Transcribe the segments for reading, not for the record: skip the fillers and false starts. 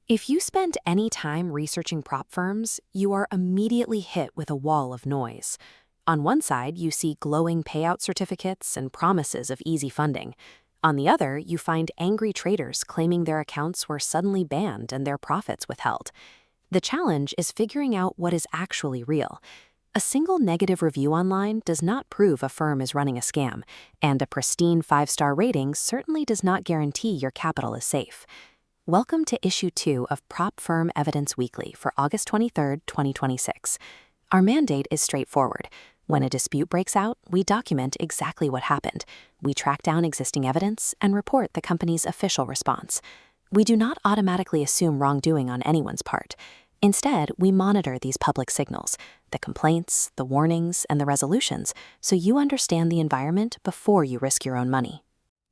If you spend any time researching prop firms, you are immediately hit with a wall of noise. On one side, you see glowing payout certificates and promises of easy funding. On the other, you find angry traders claiming their accounts were suddenly banned and their profits withheld. The challenge is figuring out what is actually real. A single negative review online does not prove a firm is running a scam, and a pristine 5-star rating certainly does not guarantee your capital is safe. Welcome to Issue 2 of Prop Firm Evidence Weekly for August 23, 2026. Our mandate is straightforward. When a dispute breaks out, we document exactly what happened. We track down existing evidence and report the company's official response. We do not automatically assume wrongdoing on anyone's part. Instead, we monitor these public signals, the complaints, the warnings, and the resolutions, so you understand the environment before you risk your own money.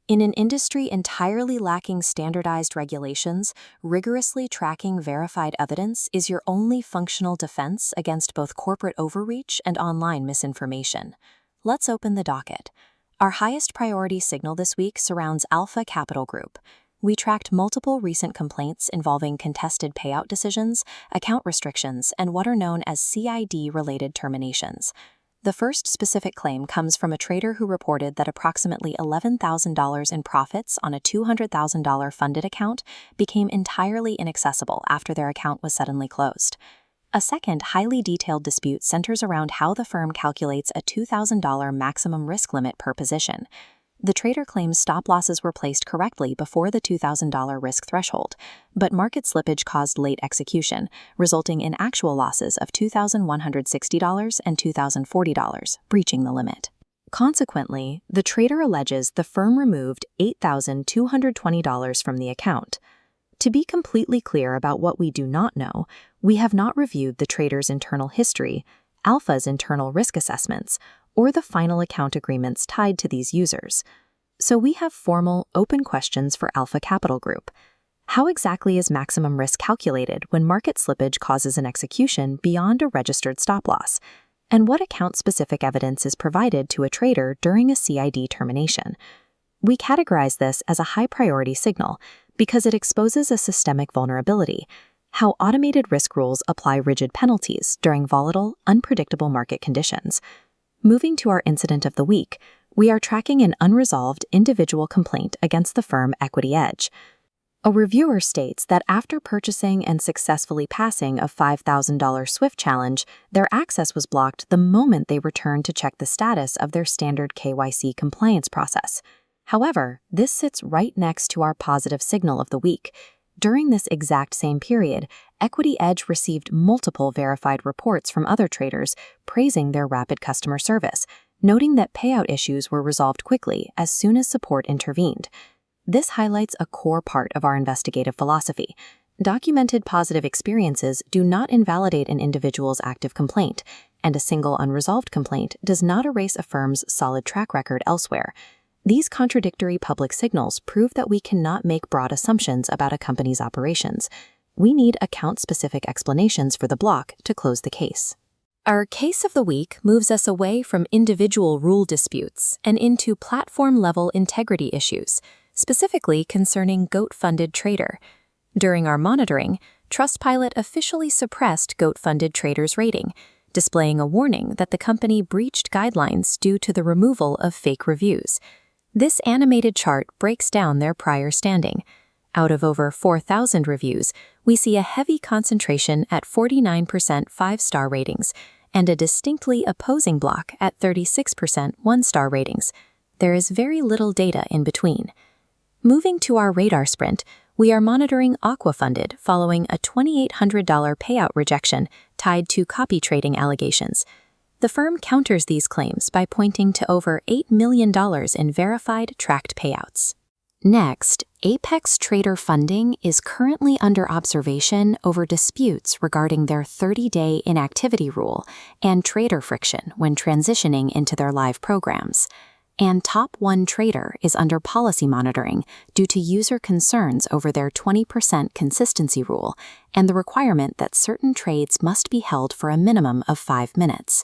In an industry entirely lacking standardized regulations, rigorously tracking verified evidence is your only functional defense against both corporate overreach and online misinformation. Let's open the docket. Our highest priority signal this week surrounds Alpha Capital Group. We tracked multiple recent complaints involving contested payout decisions, account restrictions, and what are known as CID-related terminations. The first specific claim comes from a trader who reported that approximately $11,000 in profits on a $200,000 funded account became entirely inaccessible after their account was suddenly closed. A second highly detailed dispute centers around how the firm calculates a $2,000 maximum risk limit per position. The trader claims stop losses were placed correctly before the $2,000 risk threshold, but market slippage caused late execution, resulting in actual losses of $2,160 and $2,040, breaching the limit. Consequently, the trader alleges the firm removed $8,220 from the account. To be completely clear about what we do not know, we have not reviewed the trader's internal history, Alpha's internal risk assessments, or the final account agreements tied to these users. So we have formal, open questions for Alpha Capital Group. How exactly is maximum risk calculated when market slippage causes an execution beyond a registered stop loss? And what account-specific evidence is provided to a trader during a CID termination? We categorize this as a high-priority signal because it exposes a systemic vulnerability, how automated risk rules apply rigid penalties during volatile, unpredictable market conditions. Moving to our incident of the week, we are tracking an unresolved individual complaint against the firm Equity Edge. A reviewer states that after purchasing and successfully passing a $5,000 Swift challenge, their access was blocked the moment they returned to check the status of their standard KYC compliance process. However, this sits right next to our positive signal of the week. During this exact same period, Equity Edge received multiple verified reports from other traders praising their rapid customer service, noting that payout issues were resolved quickly as soon as support intervened. This highlights a core part of our investigative philosophy. Documented positive experiences do not invalidate an individual's active complaint, and a single unresolved complaint does not erase a firm's solid track record elsewhere. These contradictory public signals prove that we cannot make broad assumptions about a company's operations. We need account-specific explanations for the block to close the case. Our case of the week moves us away from individual rule disputes and into platform-level integrity issues, specifically concerning GOAT-funded trader. During our monitoring, Trustpilot officially suppressed GOAT-funded trader's rating, displaying a warning that the company breached guidelines due to the removal of fake reviews. This animated chart breaks down their prior standing. Out of over 4,000 reviews, we see a heavy concentration at 49% 5-star ratings and a distinctly opposing block at 36% 1-star ratings. There is very little data in between. Moving to our radar sprint, we are monitoring Aquafunded following a $2,800 payout rejection tied to copy trading allegations. The firm counters these claims by pointing to over $8 million in verified tracked payouts. Next, Apex Trader Funding is currently under observation over disputes regarding their 30-day inactivity rule and trader friction when transitioning into their live programs. And Top 1 Trader is under policy monitoring due to user concerns over their 20% consistency rule and the requirement that certain trades must be held for a minimum of 5 minutes.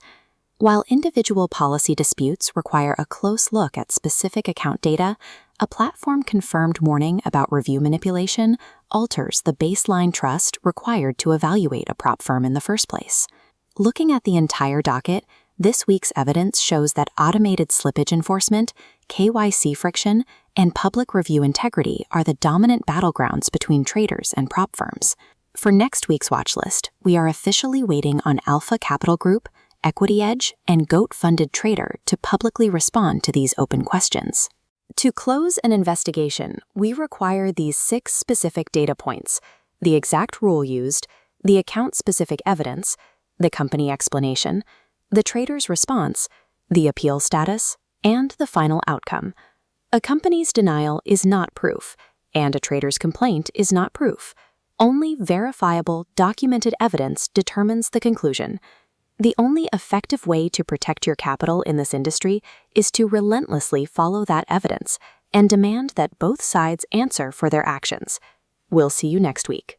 While individual policy disputes require a close look at specific account data, A platform-confirmed warning about review manipulation alters the baseline trust required to evaluate a prop firm in the first place. Looking at the entire docket, this week's evidence shows that automated slippage enforcement, KYC friction, and public review integrity are the dominant battlegrounds between traders and prop firms. For next week's watch list, we are officially waiting on Alpha Capital Group, Equity Edge, and Goat-funded Trader to publicly respond to these open questions. To close an investigation, we require these 6 specific data points: the exact rule used, the account-specific evidence, the company explanation, the trader's response, the appeal status, and the final outcome. A company's denial is not proof, and a trader's complaint is not proof. Only verifiable, documented evidence determines the conclusion. The only effective way to protect your capital in this industry is to relentlessly follow that evidence and demand that both sides answer for their actions. We'll see you next week.